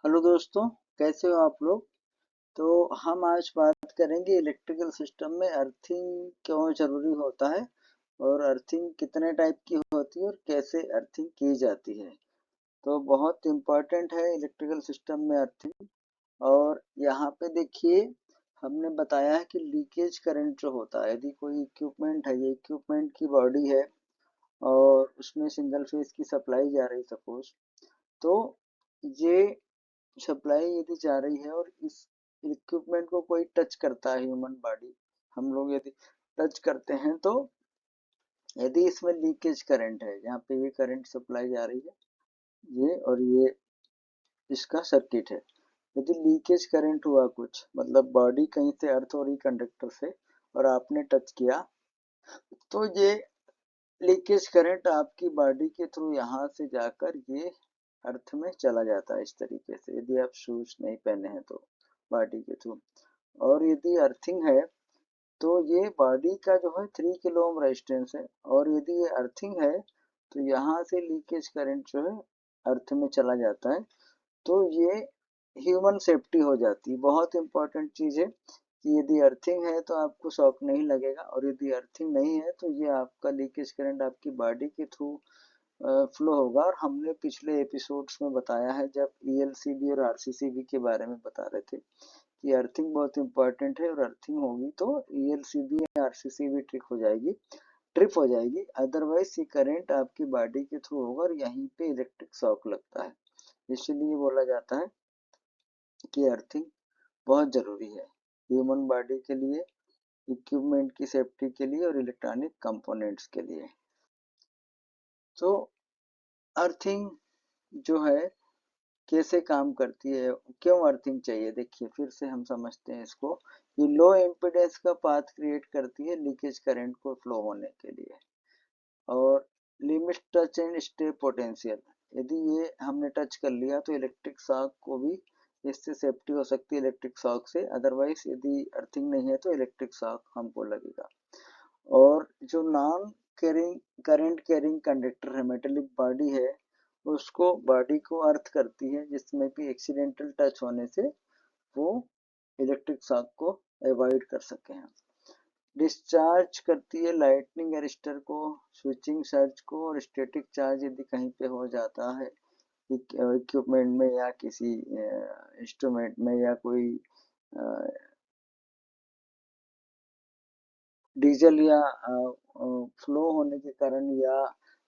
Hello दोस्तों, कैसे हो आप लोग। तो हम आज बात करेंगे इलेक्ट्रिकल सिस्टम में अर्थिंग क्यों जरूरी होता है और अर्थिंग कितने टाइप की होती है और कैसे अर्थिंग की जाती है। तो बहुत इम्पोर्टेंट है इलेक्ट्रिकल सिस्टम में अर्थिंग। और यहाँ पे देखिए, हमने बताया है कि लीकेज करंट जो होता है, यदि कोई इक्विपमेंट है, ये इक्विपमेंट की बॉडी है और उसमें सिंगल फेज की सप्लाई जा रही सपोज, तो ये सप्लाई यदि जा रही है और इस इक्विपमेंट को कोई टच करता है, ह्यूमन बॉडी, हम लोग यदि टच करते हैं, तो यदि इसमें लीकेज करंट है, यहाँ पे ये करंट सप्लाई जा रही है, ये और ये इसका सर्किट है। यदि लीकेज करंट हुआ, कुछ मतलब बॉडी कहीं से अर्थ हो रही कंडक्टर से और आपने टच किया, तो ये लीकेज करंट आपकी बॉडी के थ्रू यहाँ से जाकर ये अर्थ में चला जाता है इस तरीके से, यदि आप शूज नहीं पहने हैं तो बॉडी के थ्रू। और यदि अर्थिंग है तो ये बॉडी का जो है 3 किलो ओम रेजिस्टेंस है, और यदि ये अर्थिंग है तो यहाँ से लीकेज करंट जो है अर्थ में चला जाता है। तो ये ह्यूमन सेफ्टी हो जाती है। बहुत इंपॉर्टेंट चीज़ है कि यदि अर्थिंग है तो आपको शॉक नहीं लगेगा, और यदि अर्थिंग नहीं है तो ये आपका लीकेज करंट आपकी बॉडी के थ्रू फ्लो होगा। और हमने पिछले एपिसोड्स में बताया है, जब ईएलसीबी और आरसीसीबी के बारे में बता रहे थे, कि अर्थिंग बहुत इंपॉर्टेंट है, और अर्थिंग होगी तो ईएलसीबी या आरसीसीबी ट्रिप हो जाएगी। अदरवाइज ये करंट आपकी बॉडी के थ्रू होगा और यहीं पे इलेक्ट्रिक शॉक लगता है। इसीलिए बोला जाता है कि अर्थिंग बहुत जरूरी है ह्यूमन बॉडी के लिए, इक्विपमेंट की सेफ्टी के लिए और इलेक्ट्रॉनिक कंपोनेंट्स के लिए। तो अर्थिंग जो है कैसे काम करती है, क्यों अर्थिंग चाहिए, देखिए फिर से हम समझते हैं इसको। ये लो इम्पीडेंस का पाथ क्रिएट करती है लीकेज करंट को फ्लो होने के लिए। और limit touch and stay potential, यदि ये हमने टच कर लिया तो इलेक्ट्रिक शॉक को भी, इससे सेफ्टी हो सकती है इलेक्ट्रिक शॉक से। अदरवाइज यदि अर्थिंग नहीं है तो इलेक्ट्रिक शॉक हमको लगेगा। और जो non carrying current carrying conductor है, मेटेलिक बॉडी है, उसको बॉडी को अर्थ करती है, जिसमें भी एक्सीडेंटल टच होने से वो इलेक्ट्रिक शॉक को अवॉइड कर सके हैं। डिस्चार्ज करती है लाइटनिंग अरेस्टर को, स्विचिंग सर्ज को, और स्टैटिक चार्ज यदि कहीं पे हो जाता है इक्विपमेंट में या किसी इंस्ट्रूमेंट में, या कोई डीजल या फ्लो होने के कारण, या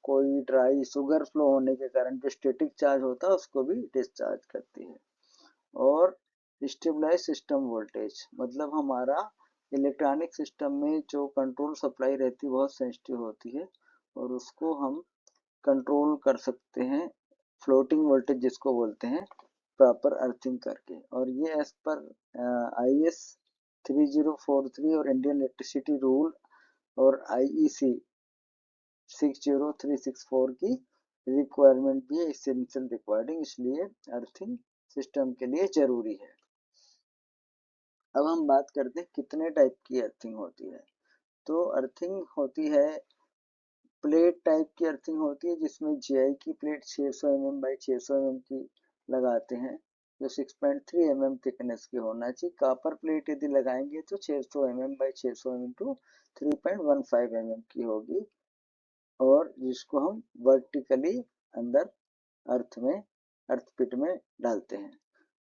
कोई ड्राई शुगर फ्लो होने के कारण जो स्टैटिक चार्ज होता है उसको भी डिस्चार्ज करती है। और स्टेबलाइज सिस्टम वोल्टेज, मतलब हमारा इलेक्ट्रॉनिक सिस्टम में जो कंट्रोल सप्लाई रहती है बहुत सेंसिटिव होती है, और उसको हम कंट्रोल कर सकते हैं फ्लोटिंग वोल्टेज जिसको बोलते हैं, प्रॉपर अर्थिंग करके। और ये एज पर IS 3043 और इंडियन इलेक्ट्रिसिटी रूल और IEC 60364 की रिक्वायरमेंट भी है, इसेंशियल रिक्वायरिंग, इसलिए अर्थिंग सिस्टम के लिए जरूरी है। अब हम बात करते हैं कितने टाइप की अर्थिंग होती है। तो अर्थिंग होती है, प्लेट टाइप की अर्थिंग होती है, जिसमें जीआई की प्लेट 600 mm बाई 600 mm की लगाते हैं, जो 6.3 mm थिकनेस की होना चाहिए। कॉपर प्लेट यदि लगाएंगे तो 600 mm by 600 mm to 3.15 mm की होगी, और जिसको हम वर्टिकली अंदर अर्थ में, अर्थ पिट में डालते हैं।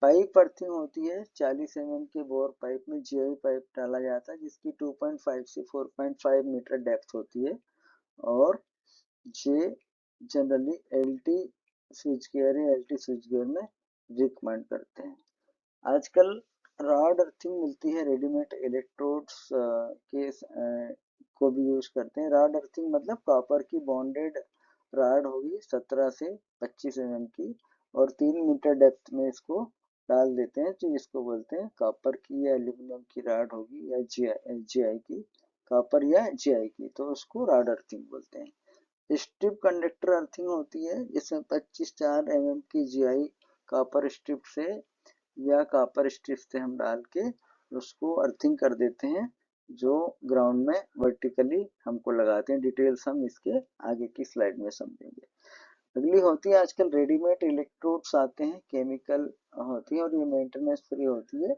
पाइप अर्थिंग होती है, 40 mm के बोर पाइप में जीआई पाइप डाला जाता है, जिसकी 2.5 से 4.5 मीटर डेप्थ होती है। और ये जनरली एलटी स्विच गियर या एलटी स्विच गियर में रिकमेंड करते हैं। आजकल रॉड अर्थिंग मिलती है रेडीमेड, इलेक्ट्रोड्स के को भी यूज करते हैं। रॉड अर्थिंग मतलब कॉपर की बॉन्डेड रॉड होगी 17 से 25 mm की, और 3 मीटर डेप्थ में इसको डाल देते हैं, तो इसको बोलते हैं कॉपर की या एल्यूमिनियम की रॉड होगी, या जीआई की, कॉपर या जीआई की, तो उसको रॉड अर्थिंग बोलते हैं। स्ट्रिप कंडक्टर अर्थिंग होती है, जिसमें 25 mm की जीआई कॉपर स्ट्रिप से या कॉपर स्ट्रिप से हम डाल के उसको अर्थिंग कर देते हैं, जो ग्राउंड में वर्टिकली हमको लगाते हैं। डिटेल्स हम इसके आगे की स्लाइड में समझेंगे। अगली होती है आजकल रेडीमेड इलेक्ट्रोड्स आते हैं, केमिकल होती है और ये मेंटेनेंस फ्री होती है।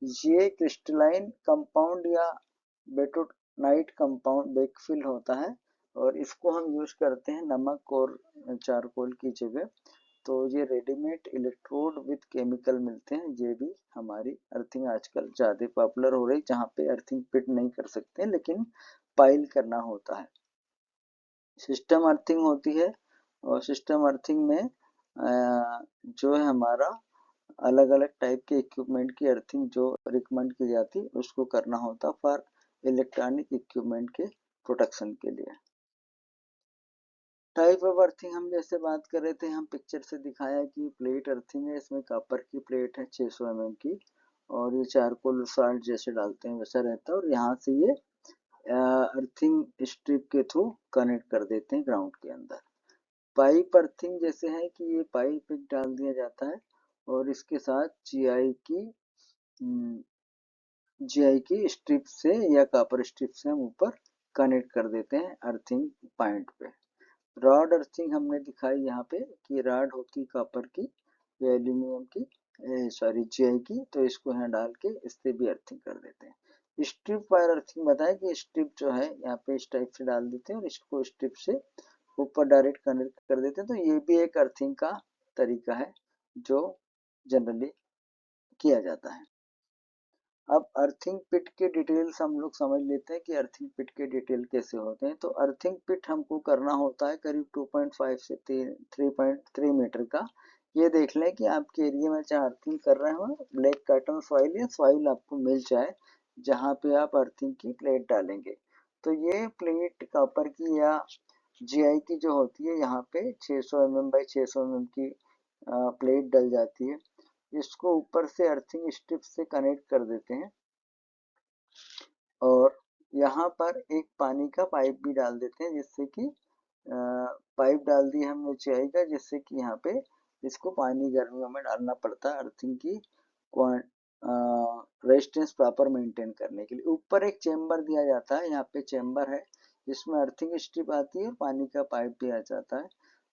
ये क्रिस्टलाइन कंपाउंड या बेटोनाइट कंपाउंड बेकफिल होता है और इसको हम यूज करते हैं नमक और चारकोल की जगह। तो ये रेडीमेड इलेक्ट्रोड विद केमिकल मिलते हैं, ये भी हमारी अर्थिंग आजकल ज़्यादा पॉपुलर हो रही, जहाँ पे अर्थिंग पिट नहीं कर सकते लेकिन पाइल करना होता है। सिस्टम अर्थिंग होती है और सिस्टम अर्थिंग में जो है हमारा अलग अलग टाइप के इक्विपमेंट की अर्थिंग जो रिकमेंड की जाती है उसको करना होता फॉर इलेक्ट्रॉनिक इक्विपमेंट के प्रोटेक्शन के लिए। टाइप ऑफ अर्थिंग हम जैसे बात कर रहे थे, हम पिक्चर से दिखाया कि प्लेट अर्थिंग है, इसमें कॉपर की प्लेट है 600 mm की और ये चारकोल साल्ट जैसे डालते हैं वैसा रहता है और यहाँ से ये अर्थिंग स्ट्रिप के थ्रू कनेक्ट कर देते हैं ग्राउंड के अंदर। पाइप अर्थिंग जैसे है कि ये पाइप एक डाल दिया जाता है और इसके साथ जीआई की स्ट्रिप से या कॉपर स्ट्रिप से हम ऊपर कनेक्ट कर देते हैं अर्थिंग पॉइंट पे। रॉड अर्थिंग हमने दिखाई यहाँ पे कि रॉड होती कॉपर की या एल्यूमिनियम की, सॉरी जीआई की, तो इसको यहाँ डाल के इससे भी अर्थिंग कर देते हैं। स्ट्रिप वायर अर्थिंग बताया कि स्ट्रिप जो है यहाँ पे इस टाइप से डाल देते हैं और इसको स्ट्रिप से ऊपर डायरेक्ट कनेक्ट कर देते हैं, तो ये भी एक अर्थिंग का तरीका है जो जनरली किया जाता है। अब अर्थिंग पिट के डिटेल्स हम लोग समझ लेते हैं कि अर्थिंग पिट के डिटेल कैसे होते हैं। तो अर्थिंग पिट हमको करना होता है करीब 2.5 से 3.3 मीटर का। ये देख लें कि आपके एरिया में जहाँ अर्थिंग कर रहे हो ब्लैक कार्टन सॉइल या सॉइल आपको मिल जाए जहाँ पे आप अर्थिंग की प्लेट डालेंगे। तो ये प्लेट कॉपर की या जीआई की जो होती है यहाँ पे 600 mm बाई 600 mm की प्लेट डल जाती है। इसको ऊपर से अर्थिंग स्ट्रिप से कनेक्ट कर देते हैं और यहाँ पर एक पानी का पाइप भी डाल देते हैं, जिससे कि पाइप डाल दिया हमने जीआई का, जिससे कि यहाँ पे इसको पानी गर्मियों में डालना पड़ता है अर्थिंग की रेजिस्टेंस प्रॉपर मेंटेन करने के लिए। ऊपर एक चेम्बर दिया जाता है, यहाँ पे चेम्बर है जिसमें अर्थिंग स्ट्रिप आती है और पानी का पाइप भी आ जाता है।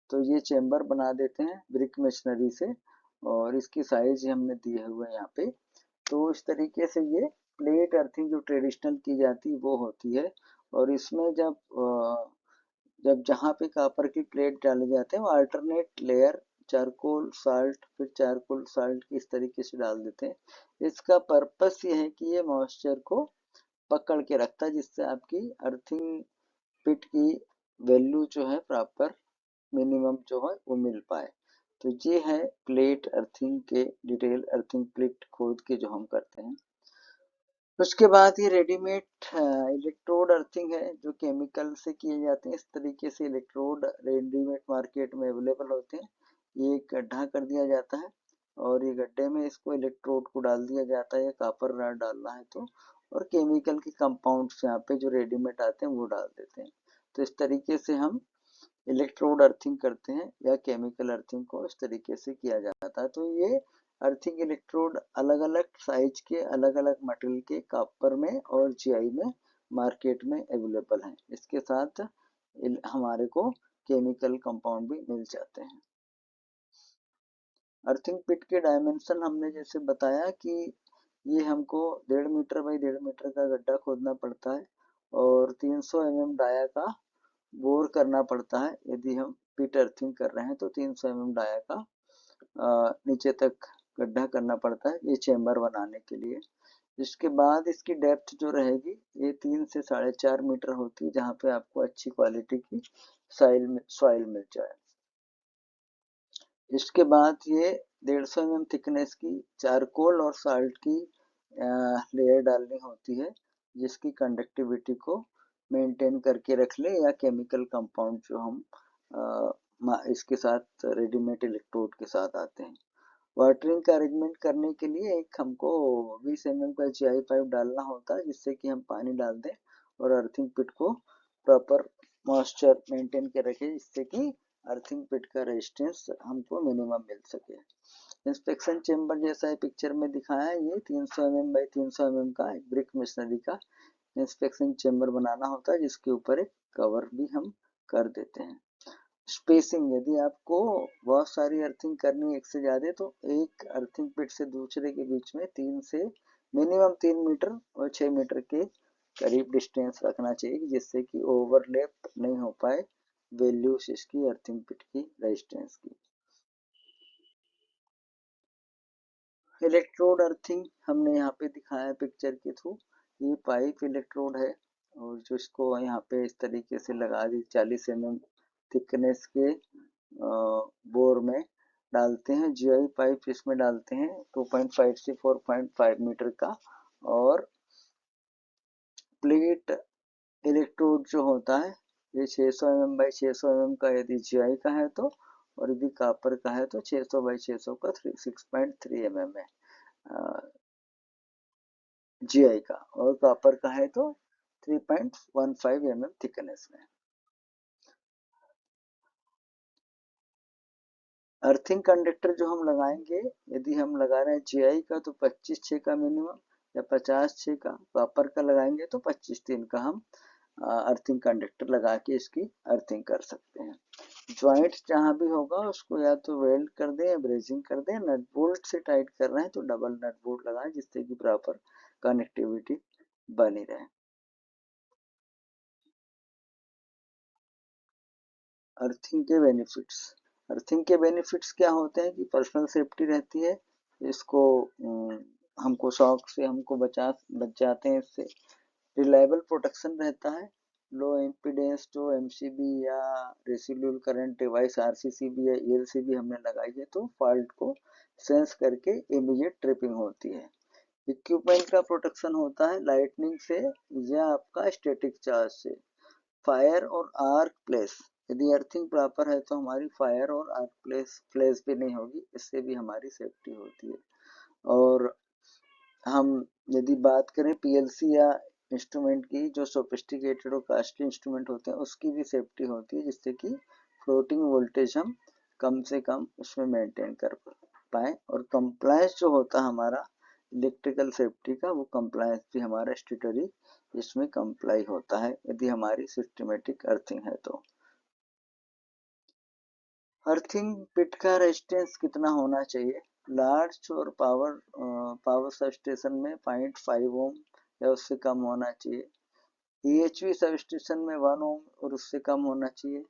तो ये चेम्बर बना देते हैं ब्रिक मशीनरी से और इसकी साइज हमने दिए हुए हैं यहाँ पे। तो इस तरीके से ये प्लेट अर्थिंग जो ट्रेडिशनल की जाती है वो होती है और इसमें जब जहाँ पे कॉपर की प्लेट डाले जाते हैं वो अल्टरनेट लेयर चारकोल साल्ट फिर चारकोल साल्ट इस तरीके से डाल देते हैं। इसका पर्पस ये है कि ये मॉइस्चर को पकड़ के रखता है, जिससे आपकी अर्थिंग पिट की वैल्यू जो है प्रॉपर मिनिमम जो है वो मिल पाए। तो ये है प्लेट अर्थिंग के डिटेल, अर्थिंग प्लेट खोद के जो हम करते हैं। उसके बाद ये रेडीमेड इलेक्ट्रोड अर्थिंग है जो केमिकल से किए जाते हैं। इस तरीके से इलेक्ट्रोड रेडीमेड मार्केट में अवेलेबल होते हैं। ये एक गड्ढा कर दिया जाता है और ये गड्ढे में इसको इलेक्ट्रोड को डाल दिया जाता है या कॉपर रॉड डालना है तो, और केमिकल के कंपाउंड्स यहाँ पे जो रेडीमेड आते हैं वो डाल देते हैं। तो इस तरीके से हम इलेक्ट्रोड अर्थिंग करते हैं या केमिकल अर्थिंग को इस तरीके से किया जाता है। तो ये अर्थिंग इलेक्ट्रोड अलग अलग साइज के अलग अलग मटेरियल के कॉपर में और जीआई में मार्केट में अवेलेबल हैं। इसके साथ हमारे को केमिकल कंपाउंड भी मिल जाते हैं। अर्थिंग पिट के डायमेंशन हमने जैसे बताया कि ये हमको 1.5 मीटर बाई 1.5 मीटर का गड्ढा खोदना पड़ता है और 300 mm डाया का बोर करना पड़ता है। यदि हम पिट अर्थिंग कर रहे हैं तो 300 mm डाया का नीचे तक गड्ढा करना पड़ता है ये चेम्बर बनाने के लिए। इसके बाद इसकी डेप्थ जो रहेगी ये 3 से 4.5 मीटर होती है, जहाँ पे आपको अच्छी क्वालिटी की सॉइल मिल जाए। इसके बाद ये 150 mm थिकनेस की चारकोल और साल्ट की लेयर डालनी होती है, जिसकी कंडक्टिविटी को मेंटेन करके रख ले, या केमिकल कंपाउंड जो हम इसके साथ रेडीमेड इलेक्ट्रोड के साथ आते हैं। वाटरिंग का अरेंजमेंट करने के लिए एक हमको 20 mm का जीआई पाइप डालना होता है, जिससे कि हम पानी डाल दें और अर्थिंग पिट को प्रॉपर मॉइस्चर मेंटेन के रखें, जिससे कि अर्थिंग पिट का रेजिस्टेंस हमको मिनिमम मिल सके। इंस्पेक्शन चेम्बर जैसा है पिक्चर में दिखाया है, ये 300 mm बाई 300 mm का एक ब्रिक मशीनरी का इंस्पेक्शन चेम्बर बनाना होता है, जिसके ऊपर एक कवर भी हम कर देते हैं। स्पेसिंग, यदि आपको बहुत सारी अर्थिंग करनी है एक से ज्यादा, तो एक अर्थिंग पिट से दूसरे के बीच में 3 मीटर और 6 मीटर के करीब डिस्टेंस रखना चाहिए, जिससे कि ओवरलैप नहीं हो पाए वैल्यूज इसकी अर्थिंग पिट की रेजिस्टेंस की। इलेक्ट्रोड अर्थिंग हमने यहाँ पे दिखाया पिक्चर के थ्रू। ये पाइप इलेक्ट्रोड है और जो इसको यहाँ पे इस तरीके से लगा दी 40 mm थिकनेस के बोर में डालते हैं। जीआई पाइप इसमें डालते हैं 2.5 से 4.5 मीटर का। और प्लेट इलेक्ट्रोड जो होता है ये 600 mm बाई 600 mm का यदि जीआई का है तो, और यदि कॉपर का है तो 600 बाई 600 का 6.3 mm है जीआई का, और कॉपर का है तो 3.15 mm थिकनेस में। अर्थिंग कंडक्टर जो हम लगाएंगे, यदि हम लगा रहे हैं जीआई का तो 25/6 का मिनिमम, या 50/6 का। कॉपर का लगाएंगे तो 25/3 का हम अर्थिंग कंडक्टर लगा के इसकी अर्थिंग कर सकते हैं। ज्वाइंट जहां भी होगा उसको या तो वेल्ड कर दें या ब्रेजिंग कर दें। नट बोल्ट से टाइट कर रहे हैं तो डबल नट बोल्ट लगाएं, जिससे कि प्रॉपर कनेक्टिविटी बनी रहे। अर्थिंग के बेनिफिट्स। अर्थिंग के बेनिफिट्स क्या होते हैं कि पर्सनल सेफ्टी रहती है, इसको हमको शॉक से हमको बच जाते हैं इससे। रिलायबल प्रोटेक्शन रहता है। लो इम्पीडेंस जो एमसीबी या रेसिडुअल करंट डिवाइस आरसीसीबी या ईएलसीबी हमने लगाई है तो फॉल्ट को सेंस करके इमीडिएट ट्रिपिंग होती है। इक्विपमेंट का प्रोटेक्शन होता है लाइटनिंग से या आपका स्टैटिक चार्ज से। फायर और आर्क प्लेस, यदि अर्थिंग प्रॉपर है तो हमारी फायर और आर्क प्लेस भी नहीं होगी, इससे भी हमारी सेफ्टी होती है। और हम यदि बात करें पीएलसी या इंस्ट्रूमेंट की, जो सोफिस्टिकेटेड और कॉस्टली इंस्ट्रूमेंट होते हैं उसकी भी सेफ्टी होती है, जिससे कि फ्लोटिंग वोल्टेज हम कम से कम उसमें मेंटेन कर पाए। और कंप्लायंस जो होता है हमारा इलेक्ट्रिकल सेफ्टी का, वो कंप्लायंस भी हमारा स्टेटरी इसमें कंप्लाई होता है यदि हमारी सिस्टमेटिक अर्थिंग है तो। अर्थिंग पिट का रेजिस्टेंस कितना होना चाहिए? लार्ज और पावर सब स्टेशन में 0.5 ओम या उससे कम होना चाहिए। ईएचवी सब स्टेशन में 1 ओम और उससे कम होना चाहिए।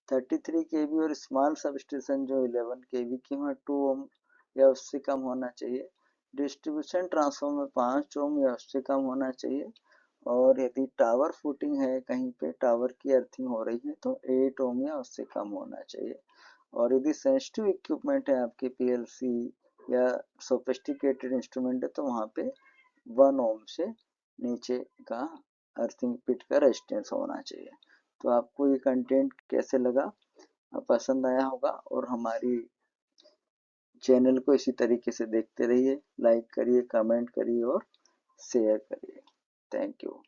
33 केवी और स्मॉल सब स्टेशन जो 11 केवी की है 2 ओम या उससे कम होना चाहिए। डिस्ट्रीब्यूशन ट्रांसफॉर्मर में 5 ओम या उससे कम होना चाहिए। और यदि टावर फुटिंग है, कहीं पे टावर की अर्थिंग हो रही है तो 8 ओम या उससे कम होना चाहिए। और यदि सेंसिटिव इक्विपमेंट है आपके पीएलसी या सोफिस्टिकेटेड इंस्ट्रूमेंट है तो वहाँ पे 1 ओम से नीचे का अर्थिंग पिट का रेजिस्टेंस होना चाहिए। तो आपको ये कंटेंट कैसे लगा, पसंद आया होगा। और हमारी चैनल को इसी तरीके से देखते रहिए, लाइक करिए, कमेंट करिए और शेयर करिए। Thank you.